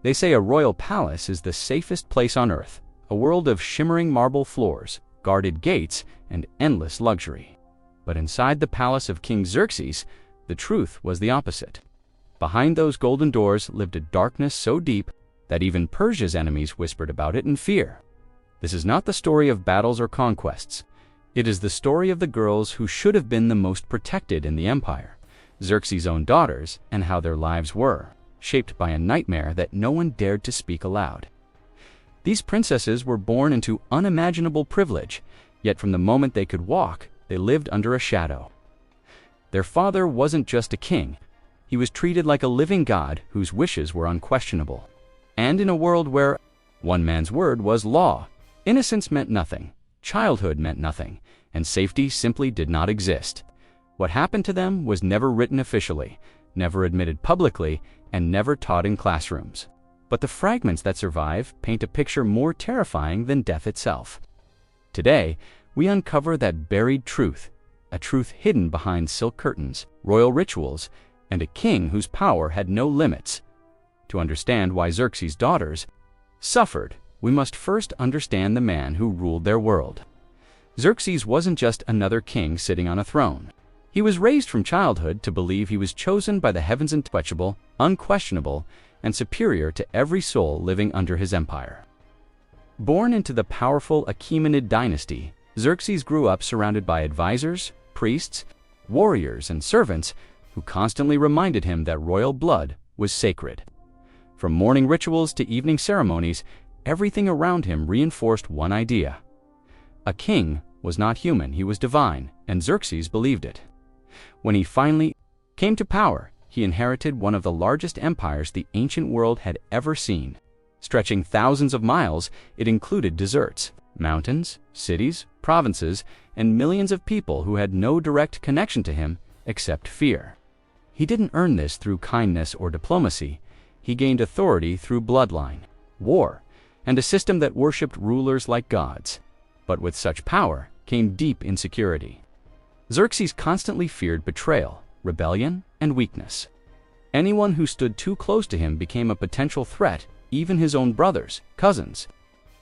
They say a royal palace is the safest place on earth, a world of shimmering marble floors, guarded gates, and endless luxury. But inside the palace of King Xerxes, the truth was the opposite. Behind those golden doors lived a darkness so deep that even Persia's enemies whispered about it in fear. This is not the story of battles or conquests. It is the story of the girls who should have been the most protected in the empire, Xerxes' own daughters, and how their lives were shaped by a nightmare that no one dared to speak aloud. These princesses were born into unimaginable privilege, yet from the moment they could walk, they lived under a shadow. Their father wasn't just a king. He was treated like a living god whose wishes were unquestionable. And in a world where one man's word was law, innocence meant nothing, childhood meant nothing, and safety simply did not exist. What happened to them was never written officially, never admitted publicly, and never taught in classrooms. But the fragments that survive paint a picture more terrifying than death itself. Today, we uncover that buried truth, a truth hidden behind silk curtains, royal rituals, and a king whose power had no limits. To understand why Xerxes' daughters suffered, we must first understand the man who ruled their world. Xerxes wasn't just another king sitting on a throne. He was raised from childhood to believe he was chosen by the heavens, untouchable, unquestionable, and superior to every soul living under his empire. Born into the powerful Achaemenid dynasty, Xerxes grew up surrounded by advisors, priests, warriors, and servants who constantly reminded him that royal blood was sacred. From morning rituals to evening ceremonies, everything around him reinforced one idea. A king was not human, he was divine, and Xerxes believed it. When he finally came to power, he inherited one of the largest empires the ancient world had ever seen. Stretching thousands of miles, it included deserts, mountains, cities, provinces, and millions of people who had no direct connection to him except fear. He didn't earn this through kindness or diplomacy. He gained authority through bloodline, war, and a system that worshipped rulers like gods. But with such power came deep insecurity. Xerxes constantly feared betrayal, rebellion, and weakness. Anyone who stood too close to him became a potential threat, even his own brothers, cousins,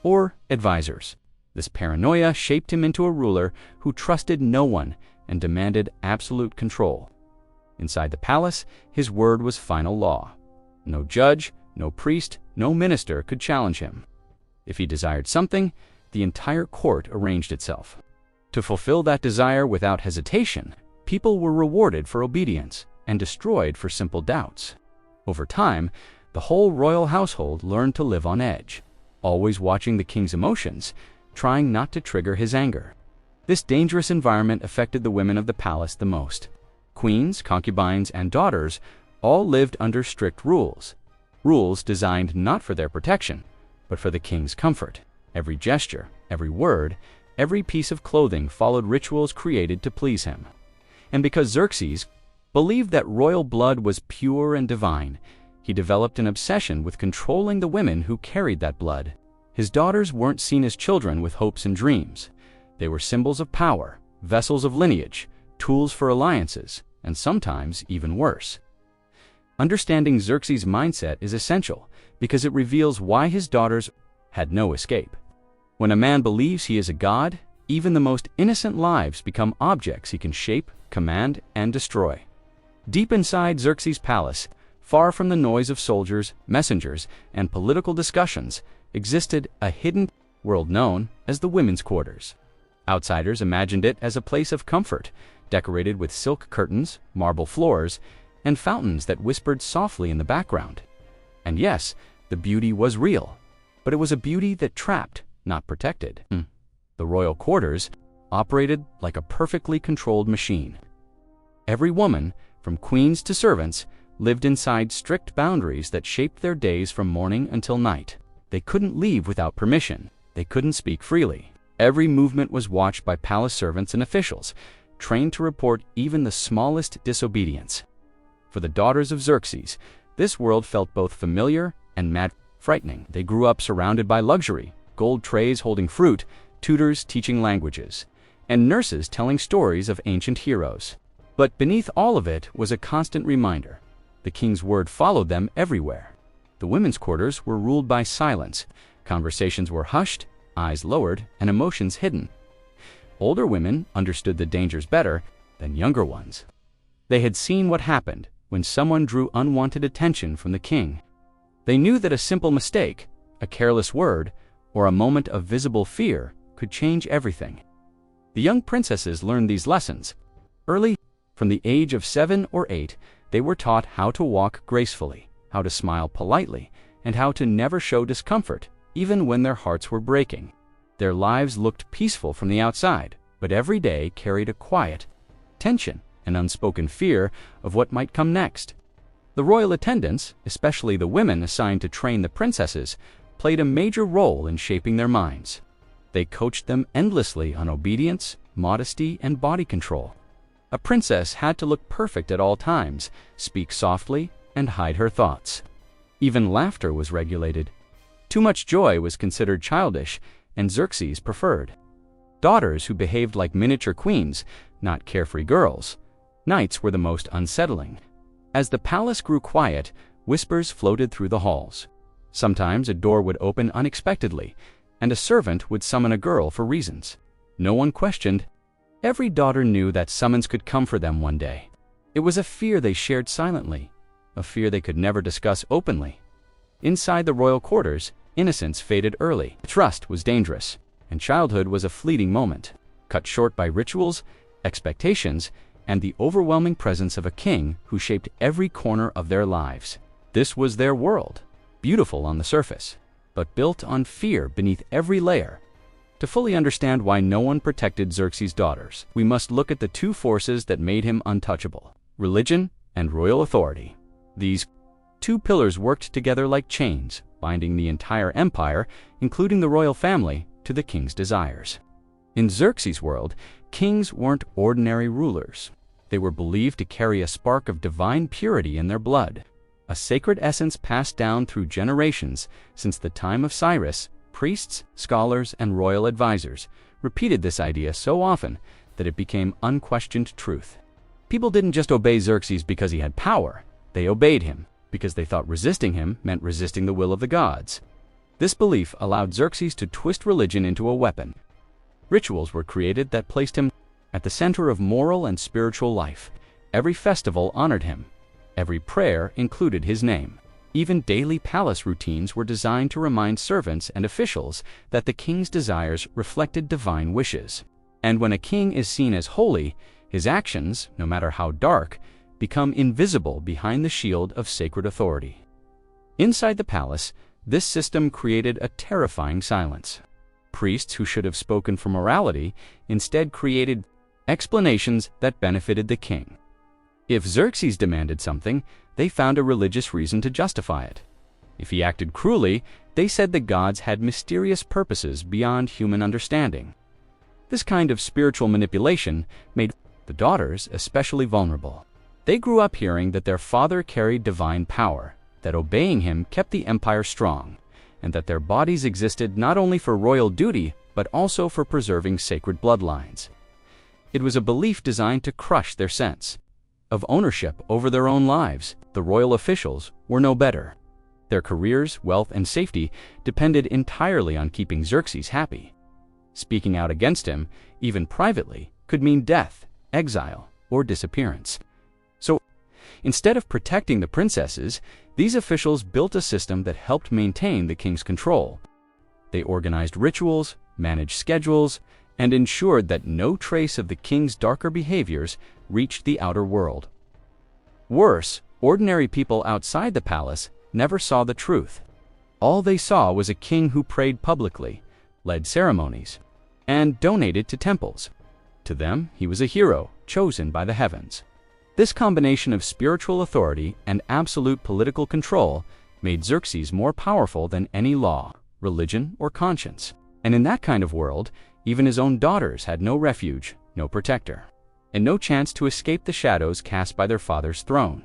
or advisors. This paranoia shaped him into a ruler who trusted no one and demanded absolute control. Inside the palace, his word was final law. No judge, no priest, no minister could challenge him. If he desired something, the entire court arranged itself. To fulfill that desire without hesitation, people were rewarded for obedience and destroyed for simple doubts. Over time, the whole royal household learned to live on edge, always watching the king's emotions, trying not to trigger his anger. This dangerous environment affected the women of the palace the most. Queens, concubines, and daughters all lived under strict rules. Rules designed not for their protection, but for the king's comfort. Every gesture, every word, every piece of clothing followed rituals created to please him. And because Xerxes believed that royal blood was pure and divine, he developed an obsession with controlling the women who carried that blood. His daughters weren't seen as children with hopes and dreams. They were symbols of power, vessels of lineage, tools for alliances, and sometimes even worse. Understanding Xerxes' mindset is essential because it reveals why his daughters had no escape. When a man believes he is a god, even the most innocent lives become objects he can shape, command, and destroy. Deep inside Xerxes' palace, far from the noise of soldiers, messengers, and political discussions, existed a hidden world known as the women's quarters. Outsiders imagined it as a place of comfort, decorated with silk curtains, marble floors, and fountains that whispered softly in the background. And yes, the beauty was real, but it was a beauty that trapped, not protected. The royal quarters operated like a perfectly controlled machine. Every woman, from queens to servants, lived inside strict boundaries that shaped their days from morning until night. They couldn't leave without permission. They couldn't speak freely. Every movement was watched by palace servants and officials, trained to report even the smallest disobedience. For the daughters of Xerxes, this world felt both familiar and frightening. They grew up surrounded by luxury, gold trays holding fruit, tutors teaching languages, and nurses telling stories of ancient heroes. But beneath all of it was a constant reminder. The king's word followed them everywhere. The women's quarters were ruled by silence. Conversations were hushed, eyes lowered, and emotions hidden. Older women understood the dangers better than younger ones. They had seen what happened when someone drew unwanted attention from the king. They knew that a simple mistake, a careless word, or a moment of visible fear could change everything. The young princesses learned these lessons early. From the age of 7 or 8, they were taught how to walk gracefully, how to smile politely, and how to never show discomfort, even when their hearts were breaking. Their lives looked peaceful from the outside, but every day carried a quiet tension and unspoken fear of what might come next. The royal attendants, especially the women assigned to train the princesses, played a major role in shaping their minds. They coached them endlessly on obedience, modesty, and body control. A princess had to look perfect at all times, speak softly, and hide her thoughts. Even laughter was regulated. Too much joy was considered childish, and Xerxes preferred daughters who behaved like miniature queens, not carefree girls. Nights were the most unsettling. As the palace grew quiet, whispers floated through the halls. Sometimes a door would open unexpectedly, and a servant would summon a girl for reasons no one questioned. Every daughter knew that summons could come for them one day. It was a fear they shared silently, a fear they could never discuss openly. Inside the royal quarters, innocence faded early. Trust was dangerous, and childhood was a fleeting moment, cut short by rituals, expectations, and the overwhelming presence of a king who shaped every corner of their lives. This was their world, beautiful on the surface, but built on fear beneath every layer. To fully understand why no one protected Xerxes' daughters, we must look at the two forces that made him untouchable: religion and royal authority. These two pillars worked together like chains, binding the entire empire, including the royal family, to the king's desires. In Xerxes' world, kings weren't ordinary rulers. They were believed to carry a spark of divine purity in their blood, a sacred essence passed down through generations. Since the time of Cyrus, priests, scholars, and royal advisors repeated this idea so often that it became unquestioned truth. People didn't just obey Xerxes because he had power. They obeyed him because they thought resisting him meant resisting the will of the gods. This belief allowed Xerxes to twist religion into a weapon. Rituals were created that placed him at the center of moral and spiritual life. Every festival honored him. Every prayer included his name. Even daily palace routines were designed to remind servants and officials that the king's desires reflected divine wishes. And when a king is seen as holy, his actions, no matter how dark, become invisible behind the shield of sacred authority. Inside the palace, this system created a terrifying silence. Priests who should have spoken for morality instead created explanations that benefited the king. If Xerxes demanded something, they found a religious reason to justify it. If he acted cruelly, they said the gods had mysterious purposes beyond human understanding. This kind of spiritual manipulation made the daughters especially vulnerable. They grew up hearing that their father carried divine power, that obeying him kept the empire strong, and that their bodies existed not only for royal duty, but also for preserving sacred bloodlines. It was a belief designed to crush their sense of ownership over their own lives. The royal officials were no better. Their careers, wealth, and safety depended entirely on keeping Xerxes happy. Speaking out against him, even privately, could mean death, exile, or disappearance. So, instead of protecting the princesses, these officials built a system that helped maintain the king's control. They organized rituals, managed schedules, and ensured that no trace of the king's darker behaviors reached the outer world. Worse, ordinary people outside the palace never saw the truth. All they saw was a king who prayed publicly, led ceremonies, and donated to temples. To them, he was a hero, chosen by the heavens. This combination of spiritual authority and absolute political control made Xerxes more powerful than any law, religion, or conscience. And in that kind of world, even his own daughters had no refuge, no protector, and no chance to escape the shadows cast by their father's throne.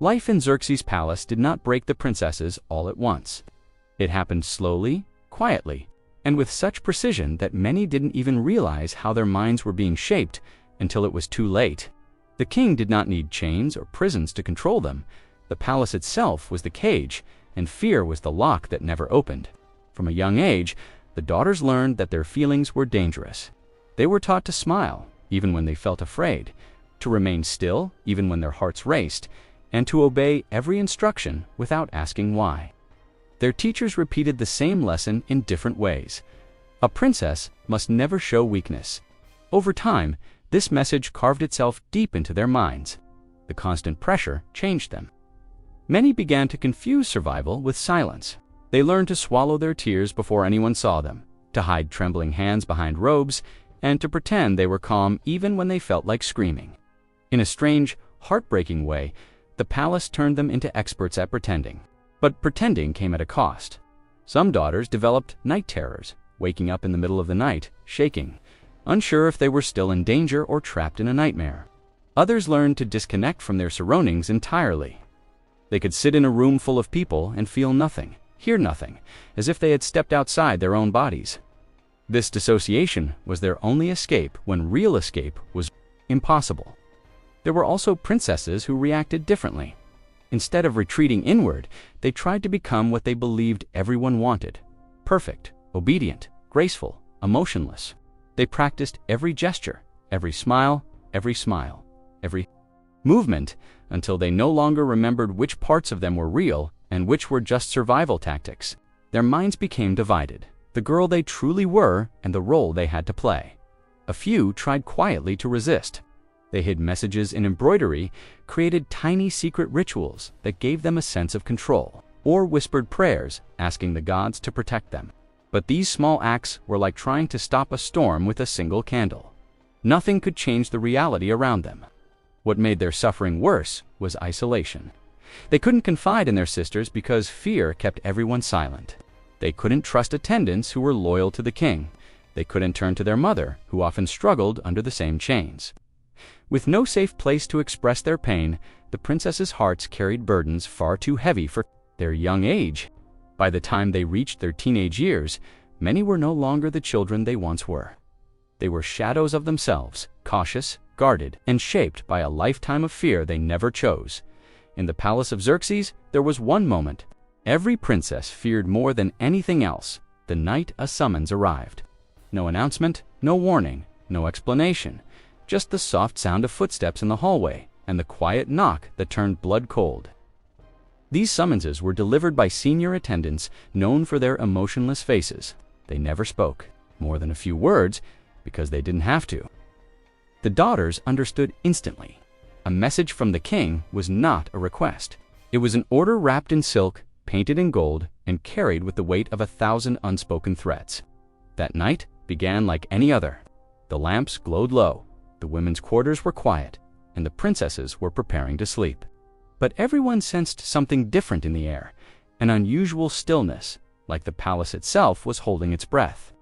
Life in Xerxes' palace did not break the princesses all at once. It happened slowly, quietly, and with such precision that many didn't even realize how their minds were being shaped until it was too late. The king did not need chains or prisons to control them. The palace itself was the cage, and fear was the lock that never opened. From a young age, the daughters learned that their feelings were dangerous. They were taught to smile, even when they felt afraid, to remain still, even when their hearts raced, and to obey every instruction without asking why. Their teachers repeated the same lesson in different ways. A princess must never show weakness. Over time, this message carved itself deep into their minds. The constant pressure changed them. Many began to confuse survival with silence. They learned to swallow their tears before anyone saw them, to hide trembling hands behind robes, and to pretend they were calm even when they felt like screaming. In a strange, heartbreaking way, the palace turned them into experts at pretending. But pretending came at a cost. Some daughters developed night terrors, waking up in the middle of the night, shaking, unsure if they were still in danger or trapped in a nightmare. Others learned to disconnect from their surroundings entirely. They could sit in a room full of people and feel nothing, hear nothing, as if they had stepped outside their own bodies. This dissociation was their only escape when real escape was impossible. There were also princesses who reacted differently. Instead of retreating inward, they tried to become what they believed everyone wanted: perfect, obedient, graceful, emotionless. They practiced every gesture, every smile, every movement, until they no longer remembered which parts of them were real and which were just survival tactics. Their minds became divided: the girl they truly were and the role they had to play. A few tried quietly to resist. They hid messages in embroidery, created tiny secret rituals that gave them a sense of control, or whispered prayers asking the gods to protect them. But these small acts were like trying to stop a storm with a single candle. Nothing could change the reality around them. What made their suffering worse was isolation. They couldn't confide in their sisters because fear kept everyone silent. They couldn't trust attendants who were loyal to the king. They couldn't turn to their mother, who often struggled under the same chains. With no safe place to express their pain, the princesses' hearts carried burdens far too heavy for their young age. By the time they reached their teenage years, many were no longer the children they once were. They were shadows of themselves, cautious, guarded, and shaped by a lifetime of fear they never chose. In the palace of Xerxes, there was one moment every princess feared more than anything else: the night a summons arrived. No announcement, no warning, no explanation. Just the soft sound of footsteps in the hallway and the quiet knock that turned blood cold. These summonses were delivered by senior attendants known for their emotionless faces. They never spoke more than a few words because they didn't have to. The daughters understood instantly. A message from the king was not a request. It was an order wrapped in silk, painted in gold, and carried with the weight of 1,000 unspoken threats. That night began like any other. The lamps glowed low. The women's quarters were quiet, and the princesses were preparing to sleep. But everyone sensed something different in the air, an unusual stillness, like the palace itself was holding its breath.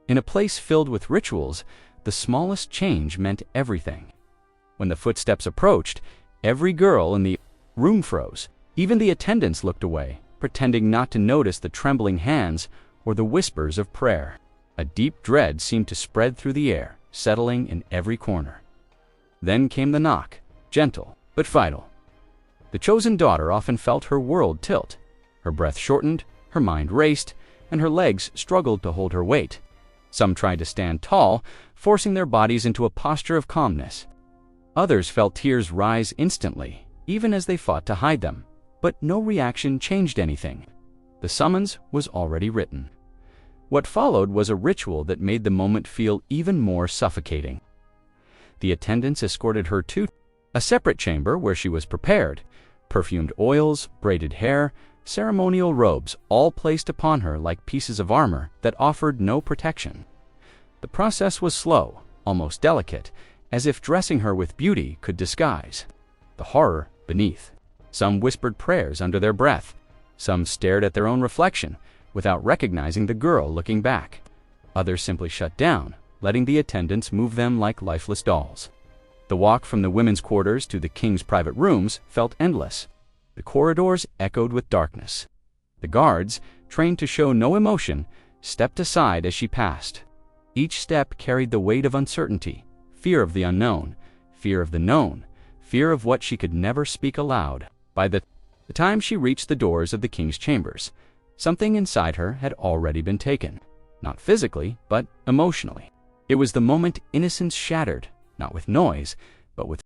In a place filled with rituals, the smallest change meant everything. When the footsteps approached, every girl in the room froze. Even the attendants looked away, pretending not to notice the trembling hands or the whispers of prayer. A deep dread seemed to spread through the air, settling in every corner. Then came the knock, gentle but vital. The chosen daughter often felt her world tilt. Her breath shortened, her mind raced, and her legs struggled to hold her weight. Some tried to stand tall, forcing their bodies into a posture of calmness. Others felt tears rise instantly, even as they fought to hide them. But no reaction changed anything. The summons was already written. What followed was a ritual that made the moment feel even more suffocating. The attendants escorted her to a separate chamber where she was prepared. Perfumed oils, braided hair, ceremonial robes, all placed upon her like pieces of armor that offered no protection. The process was slow, almost delicate, as if dressing her with beauty could disguise the horror beneath. Some whispered prayers under their breath. Some stared at their own reflection, without recognizing the girl looking back. Others simply shut down, letting the attendants move them like lifeless dolls. The walk from the women's quarters to the king's private rooms felt endless. The corridors echoed with darkness. The guards, trained to show no emotion, stepped aside as she passed. Each step carried the weight of uncertainty, fear of the unknown, fear of the known, fear of what she could never speak aloud. By the The time she reached the doors of the king's chambers, something inside her had already been taken, not physically, but emotionally. It was the moment innocence shattered, not with noise, but with